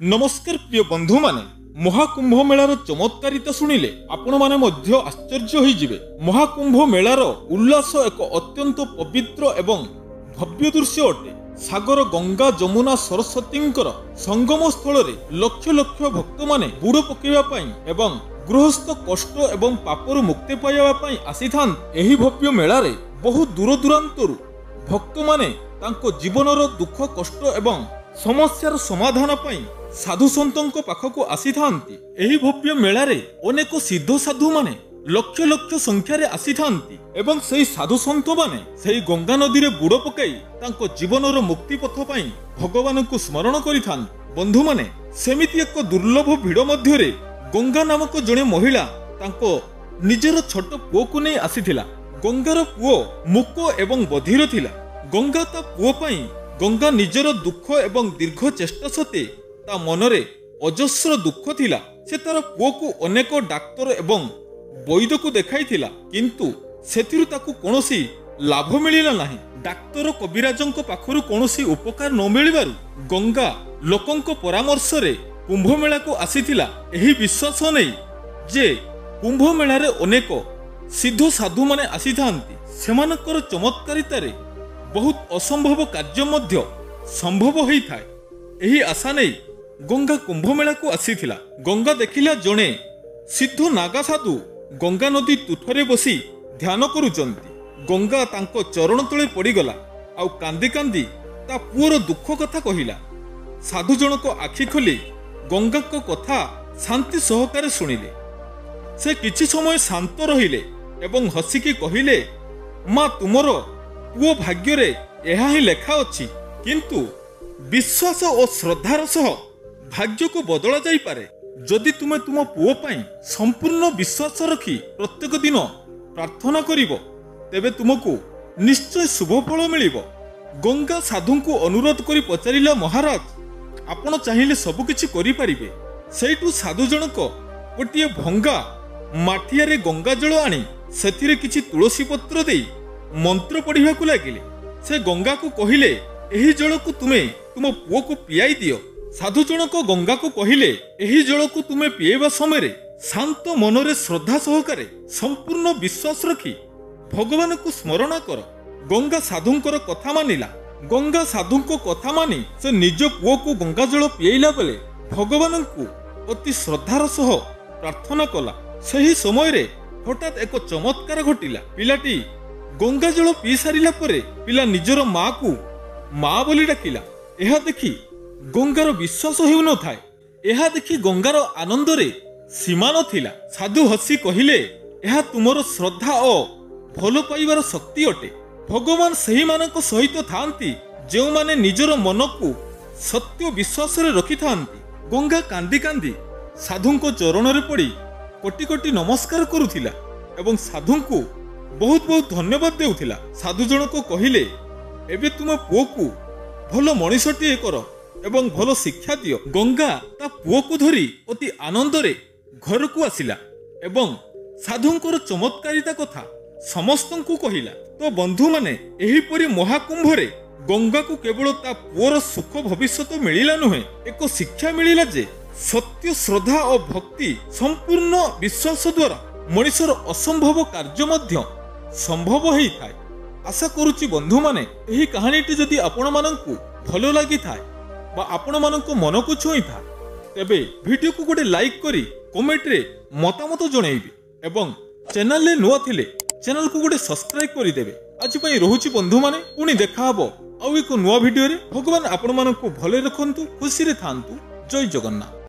नमस्कार प्रिय बंधु माने महाकुंभ मेलार चमत्कारिता शुणिले आपण माने मध्य आश्चर्य होई जिवे। महाकुंभ मेलार उल्लास एक अत्यंत पवित्र एवं भव्य दृश्य अटे। सागर गंगा जमुना सरस्वतींकर संगम स्थल रे लक्ष लक्ष भक्त माने बुड़ पकेवा पई एवं गृहस्थ कष्ट एवं पापरु मुक्ति पाइबा पई आसीथान। एही भव्य मेला रे बहु दूर दूरांतरु भक्त माने तांको जीवनर दुख कष्ट एवं समस्यार समाधान पई साधु सन्तों पाखकु आसी थांती। एही भव्य मेला रे अनेक सिद्ध साधु माने लक्ष लक्ष संख्यारे आसी थांती एवं सेही साधु सन्त माने सेही गंगा नदी रे बुड़ पकाई तांको जीवनर मुक्ति पथ पई भगवान को स्मरण करिथांती। बंधु माने सेमिति एक दुर्लभ भिड़ मध्य रे गंगा नामक जणे महिला तांको निजर छोट पुओ को नै आसीथिला। गंगार पुओ मुक एवं बधिर थिला। गंगा ता पुओ पई गंगा निजर दुख एवं दीर्घ चेष्टा सते ता मनरे अजस्र दुख थिला। से तार पुओ को अनेक डाक्तर एवं वैद्य को देखाई थिला, किंतु सेथिरु ताकू कोनोसी लाभ मिलिला नाही। डाक्तर कविराजंक पाखरु कोनोसी उपकार न मिलिबारु गंगा लोकंक परामर्श रे कुंभ मेला को आसीथिला। एही विश्वास नै जे कुंभ मेला रे अनेक सिद्ध साधु माने आसी थांती। सेमानकर चमत्कारिता रे बहुत असंभव कार्य मध्य संभव होई थाए। एही आशा नै गंगा कुंभ मेला को आसीथिला। गंगा देखिला जणे सिद्ध नागा साधु गंगा नदी तुठरे बसी ध्यान करुचंती। गंगा तांको चरण तळे पड़ीगला आउ कांदी कांदी ता पुअर दुख कथा कहिला। साधु जनक आखि खोली गंगा को कथा शांति सहकारे सुनिले। से किछि समय शांत रहिले एवं हसिकी कहिले, मां तुमर पुओ भाग्य रे एहा ही लेखा अछि, किंतु विश्वास और श्रद्धार सह भाग्य को बदला जाई पारे। जदि तुमे तुम पुओ पई संपूर्ण विश्वास रखी प्रत्येक दिन प्रार्थना करिवो तेबे तुमको निश्चय शुभ फल मिलिबो। गंगा साधु को अनुरोध करी पचारिला, महाराज आपण चाहिए सब किछि करि परिबे। सेठु साधु जनक गोटिए भंगा माठिया रे गंगा जल आनी सेथिरे किछि तुलसी पत्र देई मंत्र पढ़िबा को लागिले। से गंगा को कहिले, एही जल को तुमे तुम पुओ को पियाई दियो। साधु जनक गंगा को कहिले, एही जल को तुमे पिएबा समय शांत मनरे श्रद्धा सहकारे संपूर्ण विश्वास रखी भगवान को स्मरण कर। गंगा साधुंकर कथा मानिला। गंगा साधु को कथा मानी से निज पुओ को गंगा जल पिएला बेले भगवान को अति श्रद्धार सह प्रार्थना कला। सही समय रे हठात एक चमत्कार घटिला। पिलाटी गंगा जल पी सारिला परे पिला निजर माँ को माँ बोली डाकिला। एहा देखि गंगार विश्वास हेउ न थाए। एहा देखि गंगार आनंद रे सीमा न थिला। साधु हसी कहिले, एहा तुमर श्रद्धा और भल पाइबार शक्ति अटे। भगवान सही मानक सहित थांती जेउ माने निजर मन को सत्य विश्वास रे रखि थांती। गंगा कांदी कांदी साधु को चरण रे पड़ी कोटि कोटि नमस्कार करुथिला एवं साधु को बहुत बहुत धन्यवाद देउथिला। साधु जनक कहिले, एबे तुम पुओ को भल मनीषटीए कर एवं भल शिक्षा दियो। गंगा ता पुओ को धरी अति आनंद रे घर को आसिला एवं साधुंकर चमत्कारिता कथा समस्तन को कहिला। तो बंधु माने एही परि महाकुंभ रे गंगा को केवल ता पुओर सुख भविष्यत मिलिला नुहे, एक शिक्षा मिलिला जे सत्य श्रद्धा और भक्ति संपूर्ण विश्वास द्वारा मनीषर असंभव कार्य मध्य संभव होई थाए। आशा करुची बंधु माने एही कहानीटी जदि आपण माननकु भलो लागि थाए बा आपण माननको मन को छुई था तेबे वीडियो को गोटे लाइक करी कमेंट रे मतामत जणैबे एवं चैनल ले नुआ थिले चैनल को गोटे सब्सक्राइब करि देबे। आज पई रहुची बंधु माने पुनी देखा हबो आउ एक नुआ वीडियो रे। भगवान आपण माननको भले रखंतु, खुशी रे थांतु। जय जगन्नाथ।